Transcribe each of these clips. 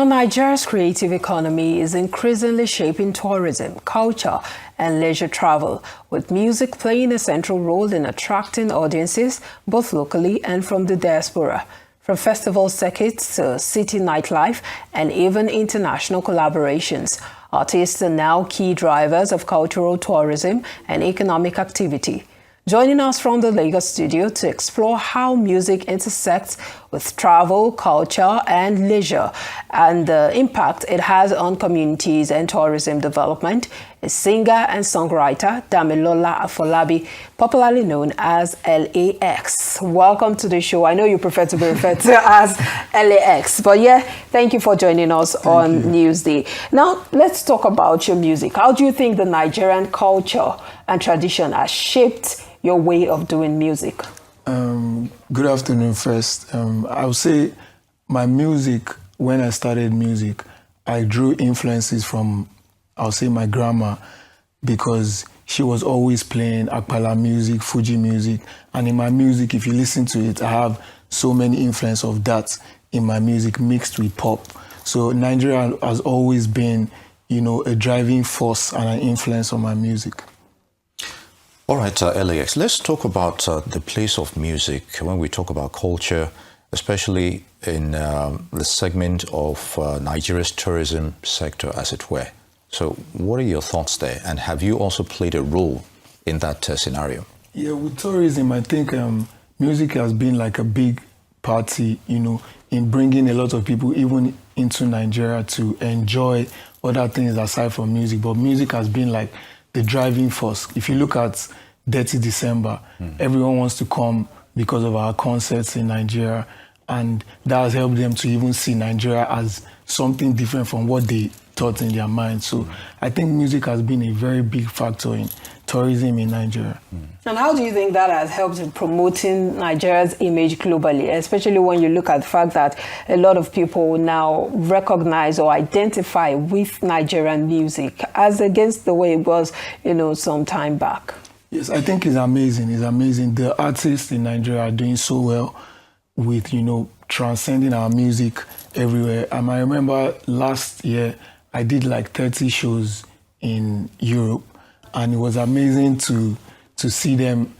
Nigeria's creative economy is increasingly shaping tourism, culture, and leisure travel, with music playing a central role in attracting audiences both locally and from the diaspora. From festival circuits to city nightlife and even international collaborations, artists are now key drivers of cultural tourism and economic activity. Joining us from the Lagos studio to explore how music intersects with travel, culture, and leisure, and the impact it has on communities and tourism development, is singer and songwriter Damilola Afolabi, popularly known as LAX. Welcome to the show. I know you prefer to be referred to as LAX, but yeah, thank you for joining us on Newsday. Now, let's talk about your music. How do you think the Nigerian culture and tradition has shaped your way of doing music? Good afternoon first. I would say my music, when I started music, I drew influences from, I'll say, my grandma, because she was always playing Akpala music, Fuji music. And in my music, if you listen to it, I have so many influence of that in my music mixed with pop. So Nigeria has always been, a driving force and an influence on my music. All right, LAX, let's talk about the place of music when we talk about culture, especially in the segment of Nigeria's tourism sector, as it were. So what are your thoughts there? And have you also played a role in that scenario? Yeah, with tourism, I think music has been like a big party, in bringing a lot of people even into Nigeria to enjoy other things aside from music. But music has been like the driving force. If you look at Dirty December, everyone wants to come because of our concerts in Nigeria, and that has helped them to even see Nigeria as something different from what they thought in their mind. So I think music has been a very big factor in tourism in Nigeria. And how do you think that has helped in promoting Nigeria's image globally, especially when you look at the fact that a lot of people now recognize or identify with Nigerian music as against the way it was, some time back? Yes, I think it's amazing. It's amazing. The artists in Nigeria are doing so well with, transcending our music everywhere. And I remember last year, I did like 30 shows in Europe, and it was amazing to see them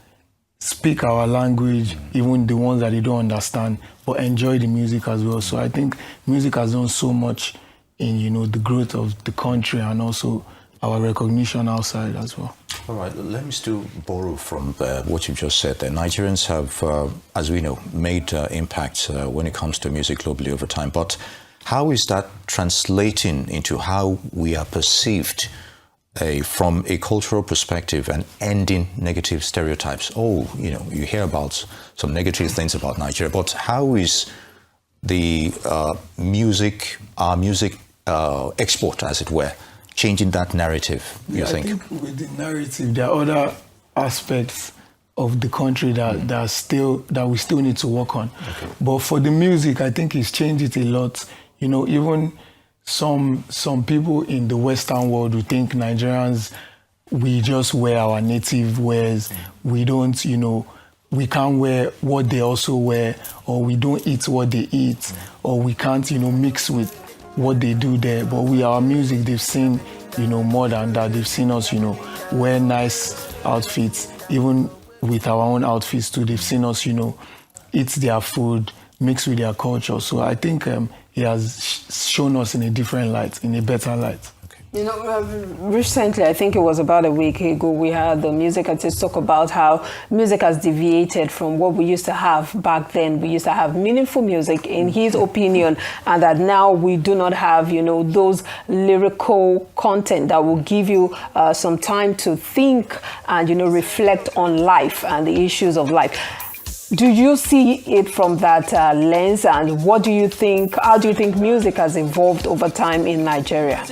speak our language, even the ones that they don't understand, but enjoy the music as well. So I think music has done so much in, the growth of the country and also our recognition outside as well. All right, let me still borrow from what you just said there. Nigerians have, as we know, made impacts when it comes to music globally over time. But how is that translating into how we are perceived from a cultural perspective and ending negative stereotypes? You hear about some negative things about Nigeria, but how is the our music export, as it were, changing that narrative, you think? I think with the narrative, there are other aspects of the country that we still need to work on. Okay. But for the music, I think it's changed it a lot. Even some people in the Western world who think Nigerians, we just wear our native wears. We don't, we can't wear what they also wear, or we don't eat what they eat, or we can't, mix with what they do there. But our music, they've seen, more than that. They've seen us, wear nice outfits, even with our own outfits too. They've seen us, eat their food, mix with their culture. So I think it has shown us in a different light, in a better light. Recently, I think it was about a week ago, we had the music artists talk about how music has deviated from what we used to have back then. We used to have meaningful music, in his opinion, and that now we do not have, those lyrical content that will give you some time to think and, reflect on life and the issues of life. Do you see it from that lens, and what do you think? How do you think music has evolved over time in Nigeria?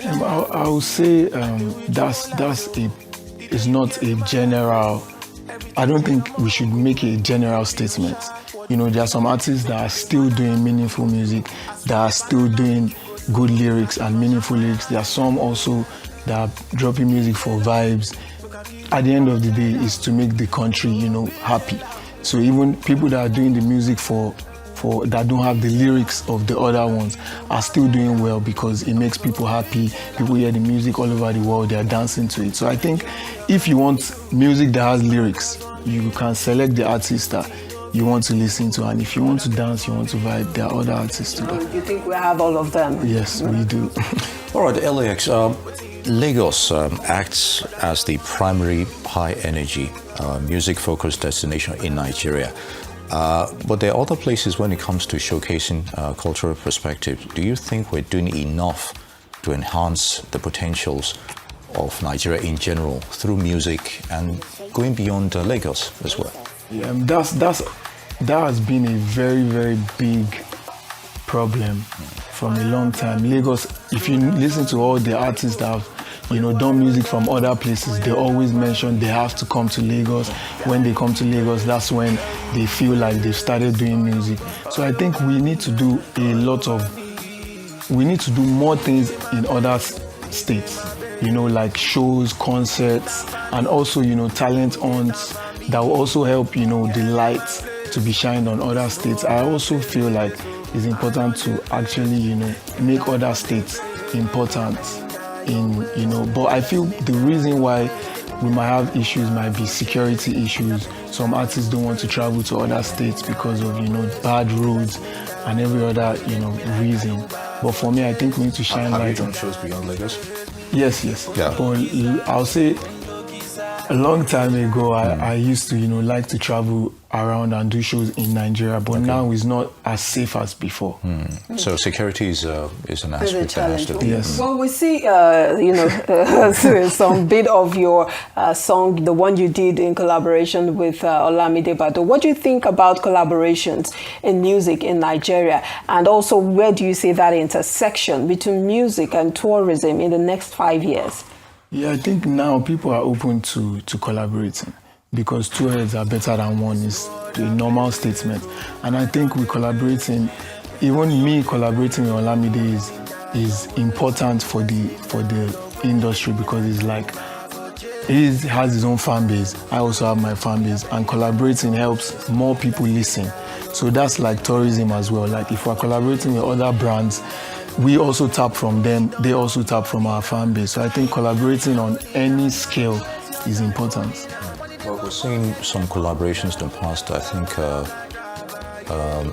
I would say it's not a general. I don't think we should make a general statement. There are some artists that are still doing meaningful music, that are still doing good lyrics and meaningful lyrics. There are some also that are dropping music for vibes. At the end of the day, is to make the country, happy. So even people that are doing the music for that don't have the lyrics of the other ones are still doing well because it makes people happy. People hear the music all over the world, they are dancing to it. So I think if you want music that has lyrics, you can select the artist that you want to listen to, and if you want to dance, you want to vibe, there are other artists too. You think we have all of them? Yes, we do. All right, LAX. Lagos acts as the primary high-energy music-focused destination in Nigeria. But there are other places when it comes to showcasing cultural perspective. Do you think we're doing enough to enhance the potentials of Nigeria in general through music and going beyond Lagos as well? Yeah, that has been a very, very big problem from a long time. Lagos, if you listen to all the artists that have done music from other places, they always mention they have to come to Lagos. When they come to Lagos, that's when they feel like they've started doing music. So I think we need to do more things in other states, like shows, concerts, and also, talent hunts that will also help, the lights to be shined on other states. I also feel like it's important to actually, make other states important but I feel the reason why we might have issues might be security issues. Some artists don't want to travel to other states because of, bad roads and every other, reason. But for me, I think we need to shine light on shows beyond Lagos. Yes. Yeah. But I'll say a long time ago, I used to, like to travel around and do shows in Nigeria, but now it's not as safe as before. So security is an aspect that has to be. Yes. Well, we see, some bit of your song, the one you did in collaboration with Olamide Bado. What do you think about collaborations in music in Nigeria? And also, where do you see that intersection between music and tourism in the next 5 years? Yeah, I think now people are open to collaborating because two heads are better than one is the normal statement. And I think we collaborating, even me collaborating with Olamide is important for the industry because it's like he has his own fan base. I also have my fan base, and collaborating helps more people listen. So that's like tourism as well. Like if we're collaborating with other brands, we also tap from them, they also tap from our fan base. So I think collaborating on any scale is important. Well, we're seeing some collaborations in the past. I think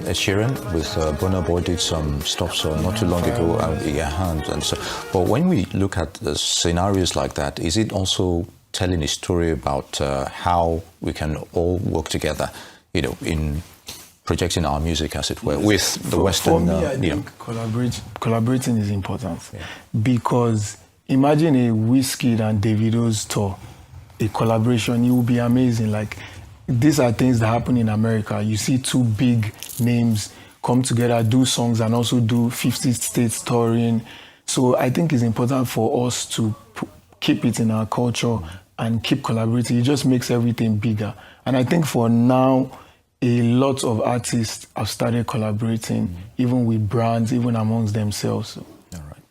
Ed Sheeran with Burna Boy did some stuff not too long ago. And so. But when we look at scenarios like that, is it also telling a story about how we can all work together, in projecting our music, as it were, with the Western. For me, I think collaborating is important because imagine a Wizkid and Davido's tour, a collaboration. It will be amazing. Like these are things that happen in America. You see two big names come together, do songs, and also do 50 states touring. So I think it's important for us to keep it in our culture and keep collaborating. It just makes everything bigger. And I think for now, a lot of artists have started collaborating, even with brands, even amongst themselves.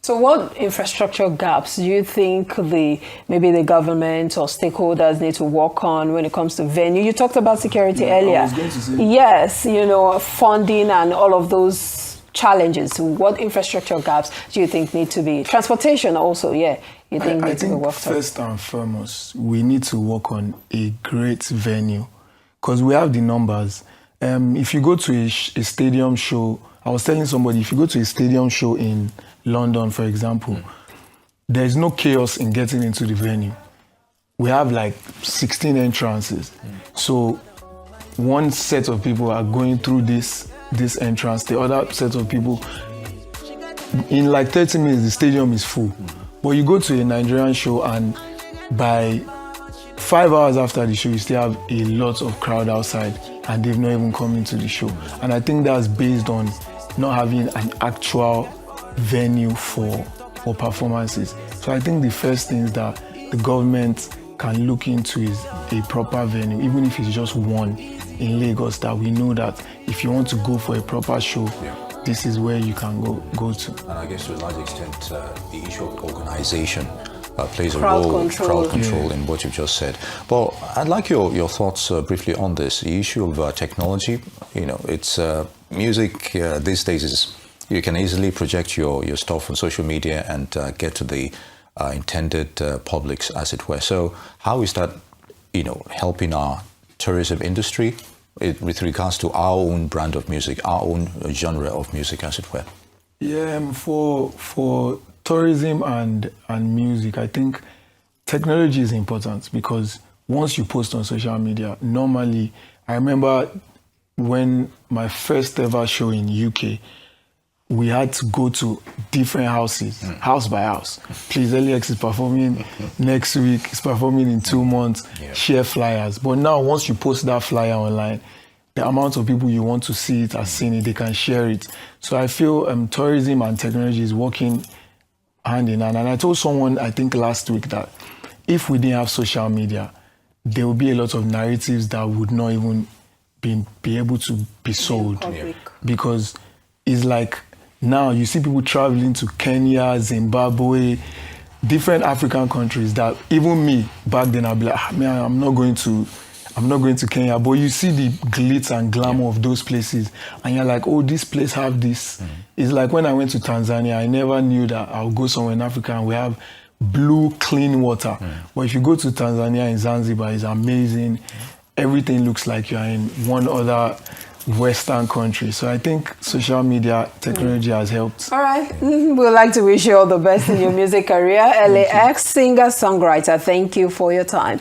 So what infrastructure gaps do you think maybe the government or stakeholders need to work on when it comes to venue? You talked about security earlier. I was going to say. Yes, funding and all of those challenges. What infrastructure gaps do you think need to be? Transportation also, you think need to be worked on? First and foremost, we need to work on a great venue. Because we have the numbers. If you go to a stadium show, I was telling somebody, if you go to a stadium show in London, for example, there's no chaos in getting into the venue. We have like 16 entrances. So one set of people are going through this entrance, the other set of people, in like 30 minutes, the stadium is full. But you go to a Nigerian show and by 5 hours after the show, you still have a lot of crowd outside and they've not even come into the show. And I think that's based on not having an actual venue for performances. So I think the first thing is that the government can look into is a proper venue, even if it's just one in Lagos, that we know that if you want to go for a proper show, this is where you can go to. And I guess to a large extent, the issue of organization plays a Crowd role, control. crowd control in what you've just said. But I'd like your thoughts briefly on this, the issue of technology. It's music these days is, you can easily project your stuff on social media and get to the intended publics, as it were. So how is that, helping our tourism industry with regards to our own brand of music, our own genre of music, as it were? Yeah, for tourism and music, I think technology is important, because once you post on social media, normally, I remember when my first ever show in UK, we had to go to different houses, house by house. Please, LX is performing next week, is performing in 2 months, share flyers. But now, once you post that flyer online, the amount of people you want to see it, have seen it, they can share it. So I feel tourism and technology is working hand in hand. And I told someone, I think last week, that if we didn't have social media, there would be a lot of narratives that would not even be able to be sold. Because it's like, now you see people traveling to Kenya, Zimbabwe, different African countries that even me, back then, I'd be like, man, I'm not going to Kenya. But you see the glitz and glamour of those places, and you're like, oh, this place have this. It's like when I went to Tanzania, I never knew that I'll go somewhere in Africa and we have blue, clean water. But if you go to Tanzania in Zanzibar, it's amazing. Everything looks like you're in one other Western country. So I think social media technology has helped. All right. We'd like to wish you all the best in your music career. LAX, singer, songwriter, thank you for your time.